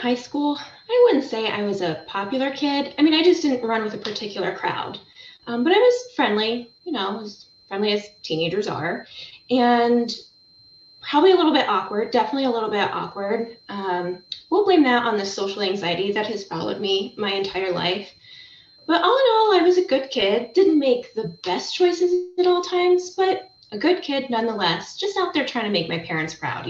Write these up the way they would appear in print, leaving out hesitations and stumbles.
high school, I wouldn't say I was a popular kid. I mean, I just didn't run with a particular crowd. But I was friendly, as friendly as teenagers are, and probably a little bit awkward, definitely a little bit awkward. We'll blame that on the social anxiety that has followed me my entire life. But all in all, I was a good kid, didn't make the best choices at all times, but a good kid nonetheless, just out there trying to make my parents proud.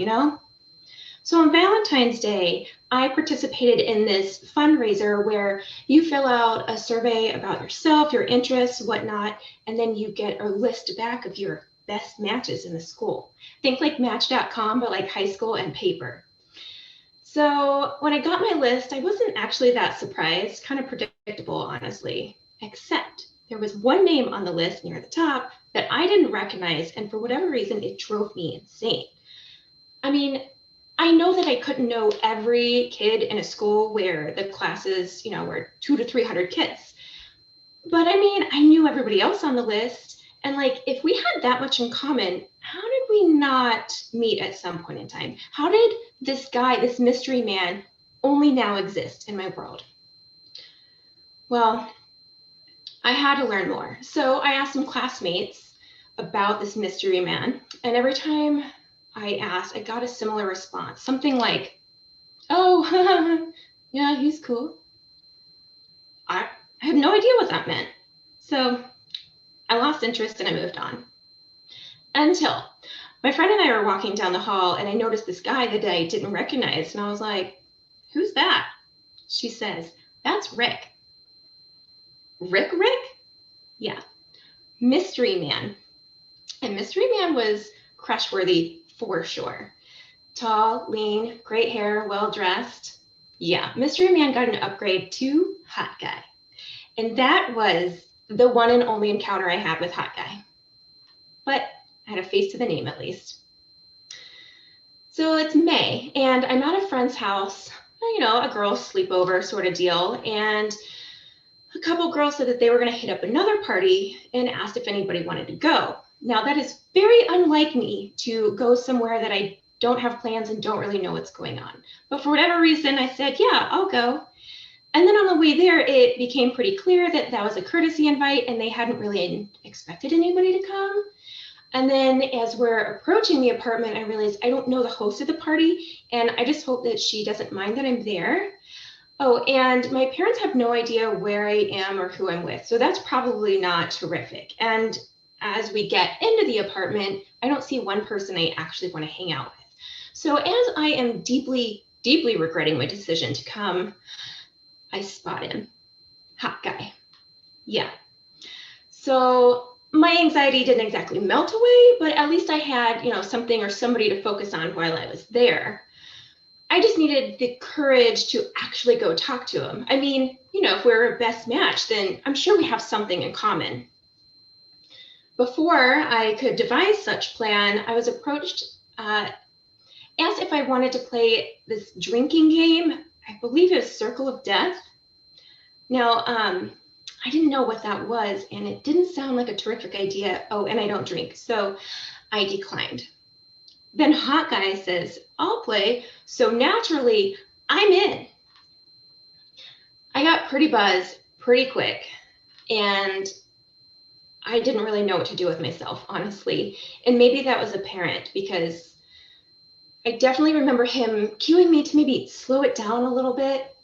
So on Valentine's Day, I participated in this fundraiser where you fill out a survey about yourself, your interests, whatnot, and then you get a list back of your best matches in the school. Think like Match.com, but like high school and paper. So when I got my list, I wasn't actually that surprised, kind of predictable, honestly, except there was one name on the list near the top that I didn't recognize, and for whatever reason, it drove me insane. I mean, I know that I couldn't know every kid in a school where the classes, were 200 to 300 kids. But I mean, I knew everybody else on the list. And like, if we had that much in common, how did we not meet at some point in time? How did this guy, this mystery man, only now exist in my world? Well, I had to learn more. So I asked some classmates about this mystery man. And every time I asked, I got a similar response, something like, oh, yeah, he's cool. I had no idea what that meant. So I lost interest and I moved on. Until my friend and I were walking down the hall and I noticed this guy that I didn't recognize. And I was like, who's that? She says, that's Rick. Rick? Yeah. Mystery man. And Mystery Man was crush worthy for sure. Tall, lean, great hair, well dressed. Yeah, Mystery Man got an upgrade to hot guy. And that was the one and only encounter I had with hot guy. But I had a face to the name at least. So it's May, and I'm at a friend's house, a girl's sleepover sort of deal. And a couple girls said that they were going to hit up another party and asked if anybody wanted to go. Now, that is very unlike me to go somewhere that I don't have plans and don't really know what's going on. But for whatever reason, I said, yeah, I'll go. And then on the way there, it became pretty clear that that was a courtesy invite and they hadn't really expected anybody to come. And then as we're approaching the apartment, I realized I don't know the host of the party, and I just hope that she doesn't mind that I'm there. Oh, and my parents have no idea where I am or who I'm with, so that's probably not terrific. And as we get into the apartment, I don't see one person I actually want to hang out with. So as I am deeply, deeply regretting my decision to come, I spot him. Hot guy. Yeah. So my anxiety didn't exactly melt away, but at least I had, something or somebody to focus on while I was there. I just needed the courage to actually go talk to him. I mean, if we're a best match, then I'm sure we have something in common. Before I could devise such plan, I was approached, asked if I wanted to play this drinking game. I believe it was Circle of Death. Now, I didn't know what that was, and it didn't sound like a terrific idea. Oh, and I don't drink, so I declined. Then hot guy says, I'll play, so naturally, I'm in. I got pretty buzzed pretty quick, and I didn't really know what to do with myself, honestly. And maybe that was apparent because I definitely remember him cueing me to maybe slow it down a little bit.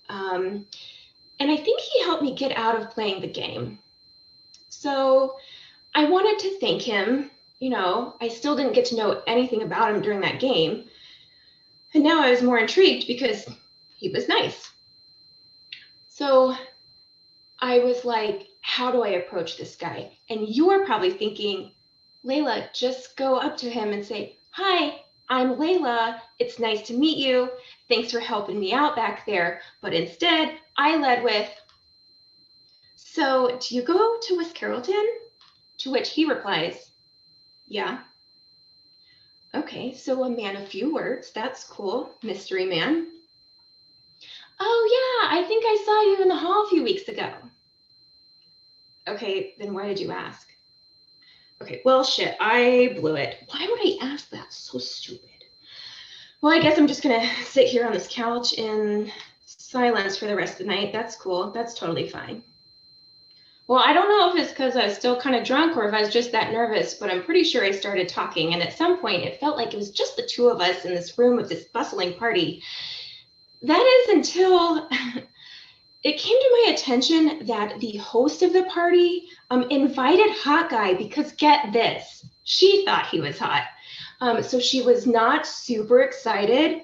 And I think he helped me get out of playing the game. So I wanted to thank him. I still didn't get to know anything about him during that game. And now I was more intrigued because he was nice. So I was like, how do I approach this guy? And you are probably thinking, Layla, just go up to him and say, hi, I'm Layla. It's nice to meet you. Thanks for helping me out back there. But instead, I led with, so do you go to West Carrollton? To which he replies, yeah. Okay, so a man of few words. That's cool, mystery man. Oh yeah, I think I saw you in the hall a few weeks ago. Okay, then why did you ask? Okay, well, shit, I blew it. Why would I ask that? So stupid. Well, I guess I'm just gonna sit here on this couch and silence for the rest of the night. That's cool. That's totally fine. Well, I don't know if it's because I was still kind of drunk or if I was just that nervous, but I'm pretty sure I started talking. And at some point, it felt like it was just the two of us in this room of this bustling party. That is until it came to my attention that the host of the party invited Hot Guy because get this, she thought he was hot. So she was not super excited.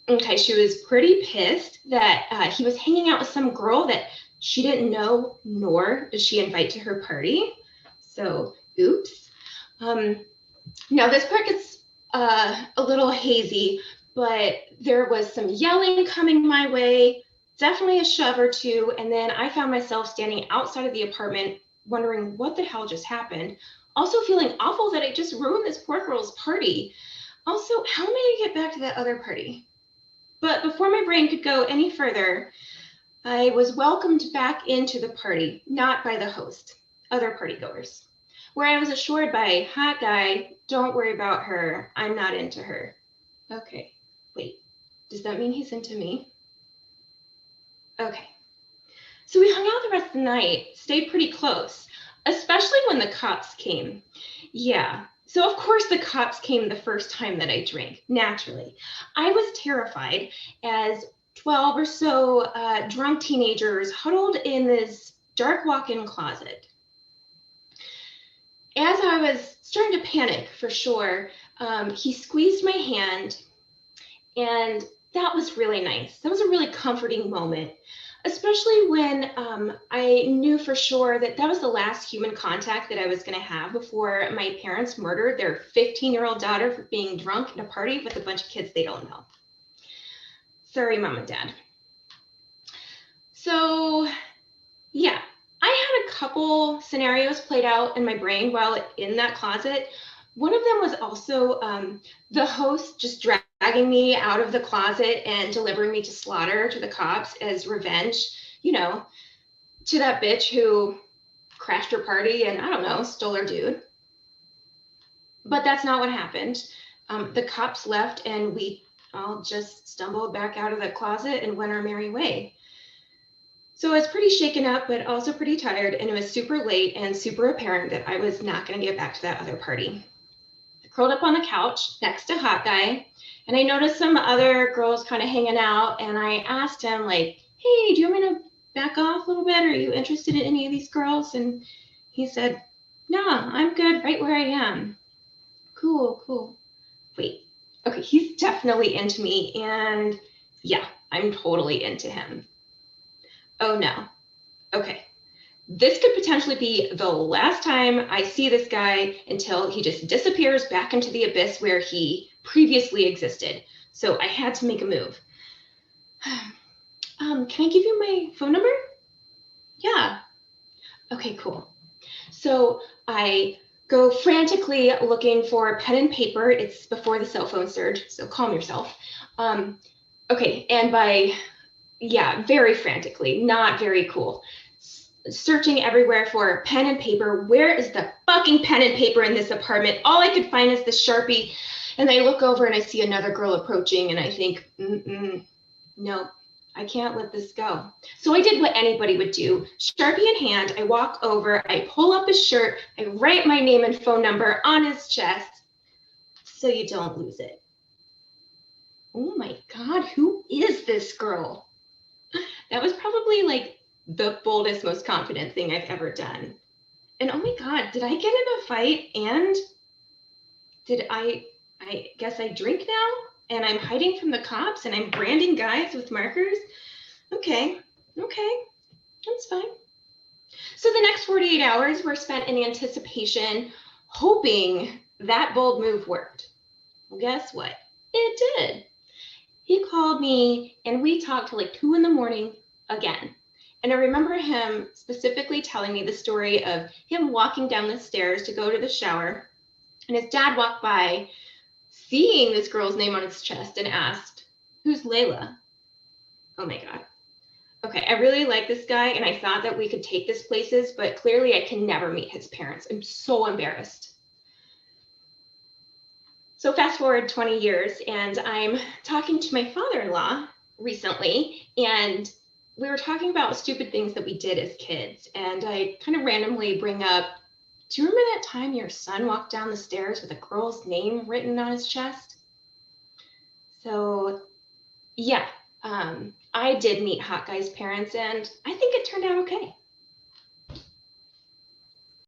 Okay, she was pretty pissed that he was hanging out with some girl that she didn't know, nor did she invite to her party. So, oops. Now this part gets a little hazy, but there was some yelling coming my way, definitely a shove or two, and then I found myself standing outside of the apartment wondering what the hell just happened. Also feeling awful that I just ruined this poor girl's party. Also, how am I gonna get back to that other party? But before my brain could go any further, I was welcomed back into the party, not by the host, other partygoers, where I was assured by Hot Guy, don't worry about her, I'm not into her. Okay, wait, does that mean he's into me? Okay, so we hung out the rest of the night, stayed pretty close, especially when the cops came. Yeah, so of course the cops came the first time that I drank, naturally. I was terrified as 12 or so drunk teenagers huddled in this dark walk-in closet. As I was starting to panic for sure, he squeezed my hand, and that was really nice. That was a really comforting moment, especially when I knew for sure that that was the last human contact that I was going to have before my parents murdered their 15-year-old daughter for being drunk at a party with a bunch of kids they don't know. Sorry, Mom and Dad. So, yeah, I had a couple scenarios played out in my brain while in that closet. One of them was also the host just dragging me out of the closet and delivering me to slaughter to the cops as revenge, you know, to that bitch who crashed her party and, I don't know, stole her dude. But that's not what happened. The cops left and we all just stumbled back out of the closet and went our merry way. So I was pretty shaken up, but also pretty tired, and it was super late and super apparent that I was not going to get back to that other party. I curled up on the couch next to Hot Guy, and I noticed some other girls kind of hanging out, and I asked him, like, hey, do you want me to back off a little bit? Are you interested in any of these girls? And he said, no, I'm good right where I am. Cool. Wait, okay, he's definitely into me, and yeah, I'm totally into him. Oh no, okay. This could potentially be the last time I see this guy until he just disappears back into the abyss where he previously existed. So I had to make a move. Can I give you my phone number? Yeah. Okay, cool. So I go frantically looking for pen and paper. It's before the cell phone surge, so calm yourself. Okay, and very frantically, not very cool. Searching everywhere for pen and paper. Where is the fucking pen and paper in this apartment? All I could find is the Sharpie. And I look over and I see another girl approaching and I think, no, I can't let this go. So I did what anybody would do. Sharpie in hand, I walk over, I pull up his shirt, I write my name and phone number on his chest so you don't lose it. Oh my God, who is this girl? That was probably like the boldest, most confident thing I've ever done. And oh my God, did I get in a fight? And did I guess I drink now? And I'm hiding from the cops and I'm branding guys with markers? Okay, that's fine. So the next 48 hours were spent in anticipation, hoping that bold move worked. Well, guess what? It did. He called me and we talked till like 2 a.m. again. And I remember him specifically telling me the story of him walking down the stairs to go to the shower. And his dad walked by, seeing this girl's name on his chest, and asked, who's Layla? Oh my God. Okay, I really like this guy, and I thought that we could take this places, but clearly I can never meet his parents. I'm so embarrassed. So fast forward 20 years, and I'm talking to my father-in-law, recently, and we were talking about stupid things that we did as kids. And I kind of randomly bring up, do you remember that time your son walked down the stairs with a girl's name written on his chest? So, yeah, I did meet Hot Guy's parents, and I think it turned out okay.